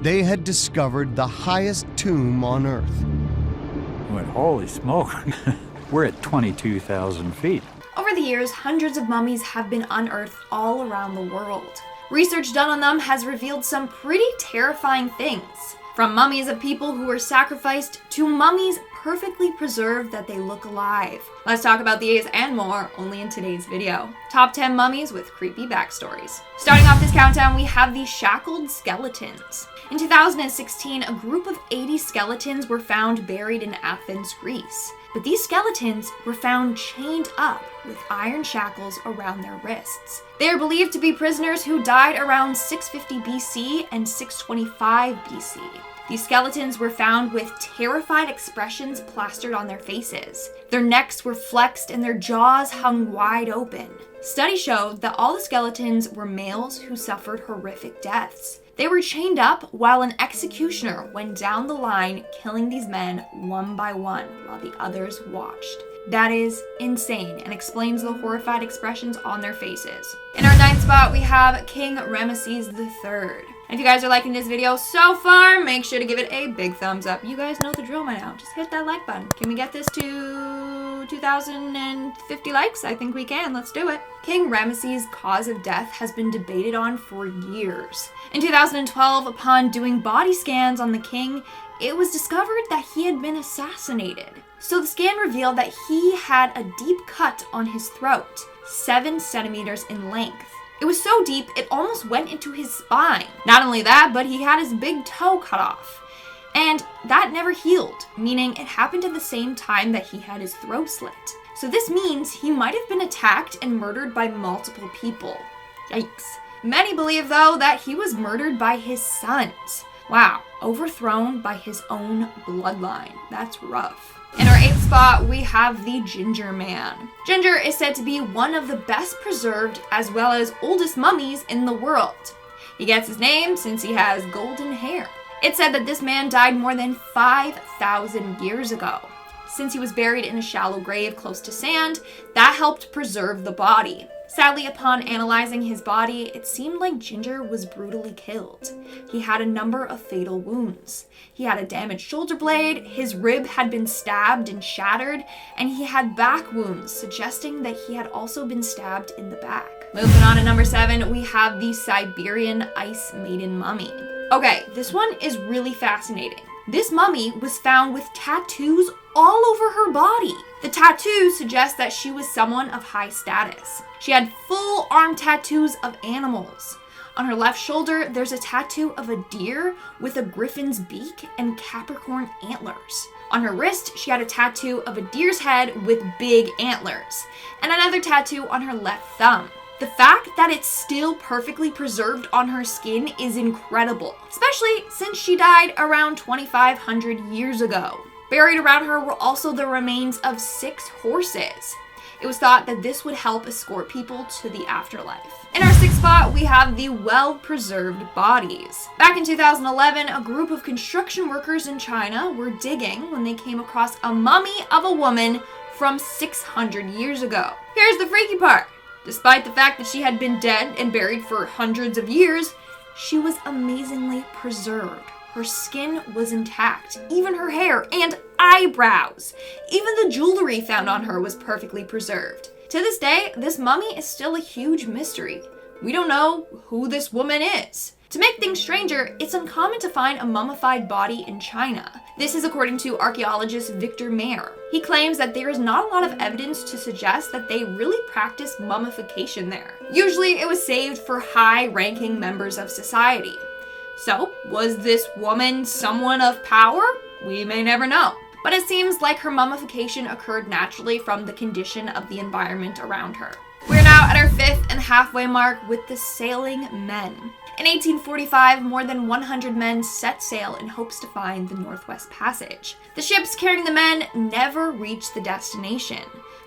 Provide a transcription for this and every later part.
they had discovered the highest tomb on Earth. What, holy smoke. We're at 22,000 feet. Over the years, hundreds of mummies have been unearthed all around the world. Research done on them has revealed some pretty terrifying things. From mummies of people who were sacrificed to mummies perfectly preserved that they look alive. Let's talk about these and more only in today's video. Top 10 mummies with creepy backstories. Starting off this countdown, we have the shackled skeletons. In 2016, a group of 80 skeletons were found buried in Athens, Greece. But these skeletons were found chained up with iron shackles around their wrists. They are believed to be prisoners who died around 650 BC and 625 BC. These skeletons were found with terrified expressions plastered on their faces. Their necks were flexed and their jaws hung wide open. Studies showed that all the skeletons were males who suffered horrific deaths. They were chained up while an executioner went down the line, killing these men one by one while the others watched. That is insane and explains the horrified expressions on their faces. In our 9th spot, we have King Ramesses III. And if you guys are liking this video so far, make sure to give it a big thumbs up. You guys know the drill by now. Just hit that like button. Can we get this to 2,050 likes? I think we can. Let's do it. King Ramesses' cause of death has been debated on for years. In 2012, upon doing body scans on the king, it was discovered that he had been assassinated. So the scan revealed that he had a deep cut on his throat, 7 centimeters in length. It was so deep, it almost went into his spine. Not only that, but he had his big toe cut off. And that never healed, meaning it happened at the same time that he had his throat slit. So this means he might have been attacked and murdered by multiple people. Yikes. Many believe, though, that he was murdered by his sons. Wow, overthrown by his own bloodline. That's rough. In our 8th spot, we have the Ginger Man. Ginger is said to be one of the best preserved as well as oldest mummies in the world. He gets his name since he has golden hair. It's said that this man died more than 5,000 years ago. Since he was buried in a shallow grave close to sand, that helped preserve the body. Sadly, upon analyzing his body, it seemed like Ginger was brutally killed. He had a number of fatal wounds. He had a damaged shoulder blade, his rib had been stabbed and shattered, and he had back wounds, suggesting that he had also been stabbed in the back. Moving on to number 7, we have the Siberian ice maiden mummy. Okay, this one is really fascinating. This mummy was found with tattoos all over her body. The tattoos suggest that she was someone of high status. She had full arm tattoos of animals. On her left shoulder, there's a tattoo of a deer with a griffin's beak and Capricorn antlers. On her wrist, she had a tattoo of a deer's head with big antlers, and another tattoo on her left thumb. The fact that it's still perfectly preserved on her skin is incredible, especially since she died around 2,500 years ago. Buried around her were also the remains of 6 horses. It was thought that this would help escort people to the afterlife. In our 6th spot, we have the well-preserved bodies. Back in 2011, a group of construction workers in China were digging when they came across a mummy of a woman from 600 years ago. Here's the freaky part. Despite the fact that she had been dead and buried for hundreds of years, she was amazingly preserved. Her skin was intact, even her hair and eyebrows. Even the jewelry found on her was perfectly preserved. To this day, this mummy is still a huge mystery. We don't know who this woman is. To make things stranger, it's uncommon to find a mummified body in China. This is according to archaeologist Victor Mayer. He claims that there is not a lot of evidence to suggest that they really practiced mummification there. Usually it was saved for high-ranking members of society. So, was this woman someone of power? We may never know. But it seems like her mummification occurred naturally from the condition of the environment around her. We're now at our 5th and halfway mark with the sailing men. In 1845, more than 100 men set sail in hopes to find the Northwest Passage. The ships carrying the men never reached the destination.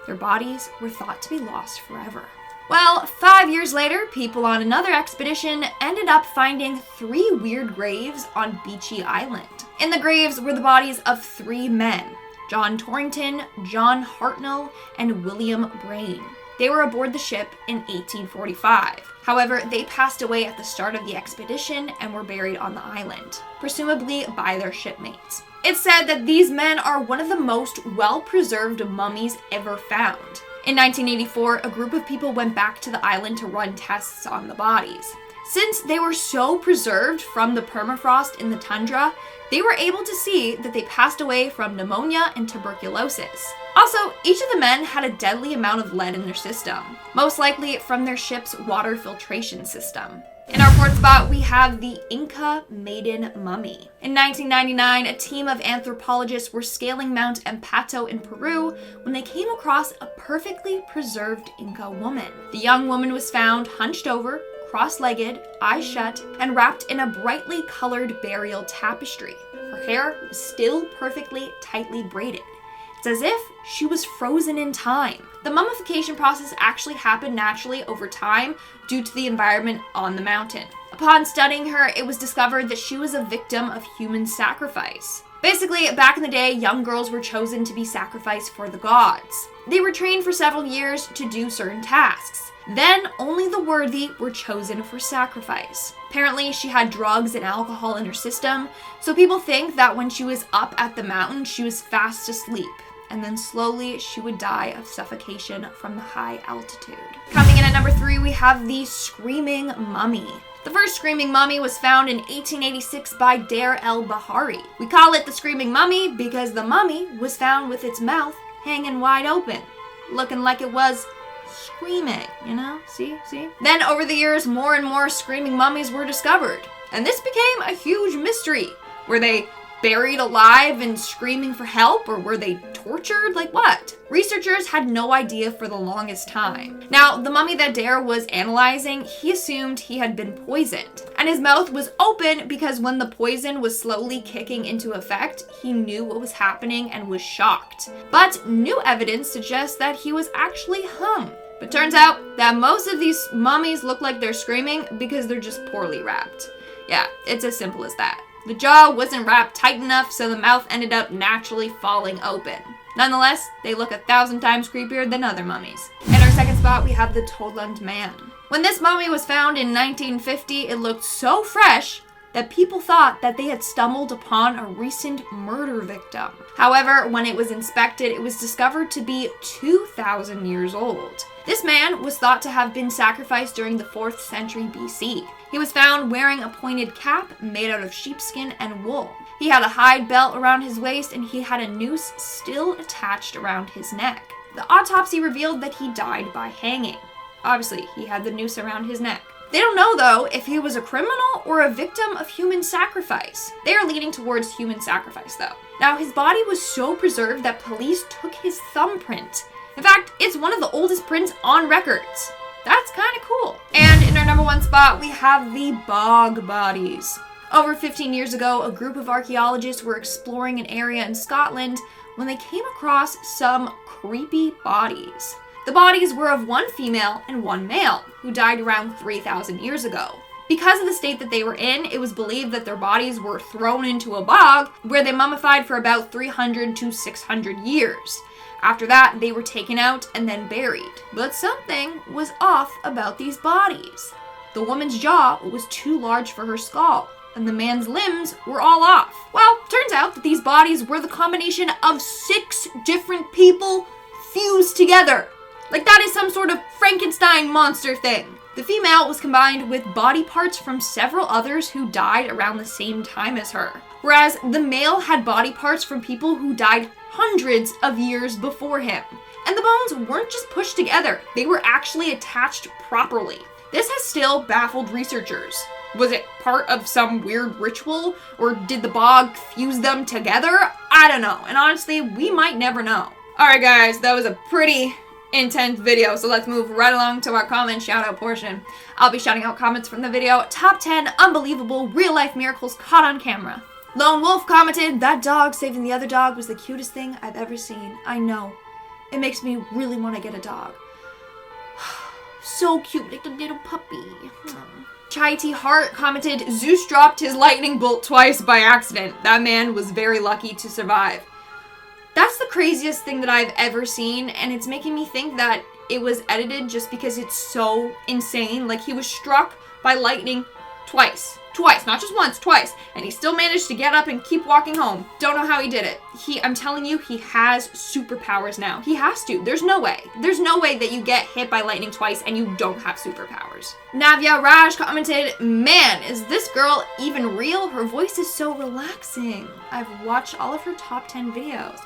Their bodies were thought to be lost forever. Well, 5 years later, people on another expedition ended up finding 3 weird graves on Beachy Island. In the graves were the bodies of 3 men, John Torrington, John Hartnell, and William Brain. They were aboard the ship in 1845. However, they passed away at the start of the expedition and were buried on the island, presumably by their shipmates. It's said that these men are one of the most well-preserved mummies ever found. In 1984, a group of people went back to the island to run tests on the bodies. Since they were so preserved from the permafrost in the tundra, they were able to see that they passed away from pneumonia and tuberculosis. Also, each of the men had a deadly amount of lead in their system, most likely from their ship's water filtration system. In our fourth spot, we have the Inca maiden mummy. In 1999, a team of anthropologists were scaling Mount Ampato in Peru when they came across a perfectly preserved Inca woman. The young woman was found hunched over, cross-legged, eyes shut, and wrapped in a brightly colored burial tapestry. Her hair was still perfectly tightly braided. It's as if she was frozen in time. The mummification process actually happened naturally over time due to the environment on the mountain. Upon studying her, it was discovered that she was a victim of human sacrifice. Basically, back in the day, young girls were chosen to be sacrificed for the gods. They were trained for several years to do certain tasks. Then, only the worthy were chosen for sacrifice. Apparently, she had drugs and alcohol in her system, so people think that when she was up at the mountain, she was fast asleep, and then slowly she would die of suffocation from the high altitude. Coming in at number 3, we have the Screaming Mummy. The first Screaming Mummy was found in 1886 by Deir el-Bahari. We call it the Screaming Mummy because the mummy was found with its mouth hanging wide open, looking like it was screaming, you know? See? Then over the years, more and more screaming mummies were discovered, and this became a huge mystery. Were they buried alive and screaming for help, or were they tortured? Like what? Researchers had no idea for the longest time. Now, the mummy that Deir was analyzing, he assumed he had been poisoned, and his mouth was open because when the poison was slowly kicking into effect, he knew what was happening and was shocked. But new evidence suggests that he was actually hung. But turns out that most of these mummies look like they're screaming because they're just poorly wrapped. Yeah, it's as simple as that. The jaw wasn't wrapped tight enough, so the mouth ended up naturally falling open. Nonetheless, they look 1,000 times creepier than other mummies. In our second spot, we have the tollund man. When this mummy was found in 1950, it looked so fresh that people thought that they had stumbled upon a recent murder victim. However, when it was inspected, it was discovered to be 2,000 years old. This man was thought to have been sacrificed during the 4th century BC. He was found wearing a pointed cap made out of sheepskin and wool. He had a hide belt around his waist and he had a noose still attached around his neck. The autopsy revealed that he died by hanging. Obviously, he had the noose around his neck. They don't know, though, if he was a criminal or a victim of human sacrifice. They are leaning towards human sacrifice, though. Now, his body was so preserved that police took his thumbprint. In fact, it's one of the oldest prints on records. That's kind of cool. And in our number 1 spot, we have the bog bodies. Over 15 years ago, a group of archaeologists were exploring an area in Scotland when they came across some creepy bodies. The bodies were of one female and one male, who died around 3,000 years ago. Because of the state that they were in, it was believed that their bodies were thrown into a bog, where they mummified for about 300 to 600 years. After that, they were taken out and then buried. But something was off about these bodies. The woman's jaw was too large for her skull, and the man's limbs were all off. Well, turns out that these bodies were the combination of 6 different people fused together. Like that is some sort of Frankenstein monster thing. The female was combined with body parts from several others who died around the same time as her, whereas the male had body parts from people who died hundreds of years before him. And the bones weren't just pushed together, they were actually attached properly. This has still baffled researchers. Was it part of some weird ritual, or did the bog fuse them together? I don't know, and honestly, we might never know. Alright guys, that was a pretty intense video, so let's move right along to our comment shout out portion. I'll be shouting out comments from the video top 10 unbelievable real life miracles caught on camera. Lone Wolf commented, "That dog saving the other dog was the cutest thing I've ever seen. I know. It makes me really want to get a dog. So cute, like a little puppy." Chai T Hart commented, "Zeus dropped his lightning bolt twice by accident. That man was very lucky to survive." That's the craziest thing that I've ever seen, and it's making me think that it was edited just because it's so insane. Like, he was struck by lightning twice. Twice, not just once, twice. And he still managed to get up and keep walking home. Don't know how he did it. I'm telling you, he has superpowers now. He has to. There's no way. There's no way that you get hit by lightning twice and you don't have superpowers. Navya Raj commented, man, is this girl even real? Her voice is so relaxing. I've watched all of her top 10 videos.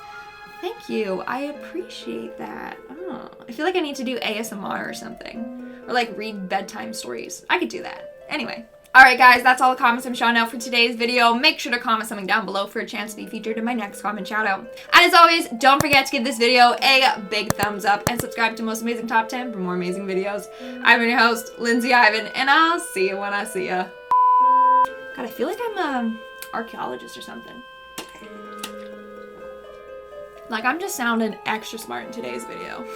Thank you. I appreciate that. Oh, I feel like I need to do ASMR or something. Or like read bedtime stories. I could do that. Anyway. Alright guys, that's all the comments I'm showing out for today's video. Make sure to comment something down below for a chance to be featured in my next comment shout out. And as always, don't forget to give this video a big thumbs up and subscribe to Most Amazing Top 10 for more amazing videos. I've been your host, Lindsay Ivan, and I'll see you when I see ya. God, I feel like I'm an archaeologist or something. Like, I'm just sounding extra smart in today's video.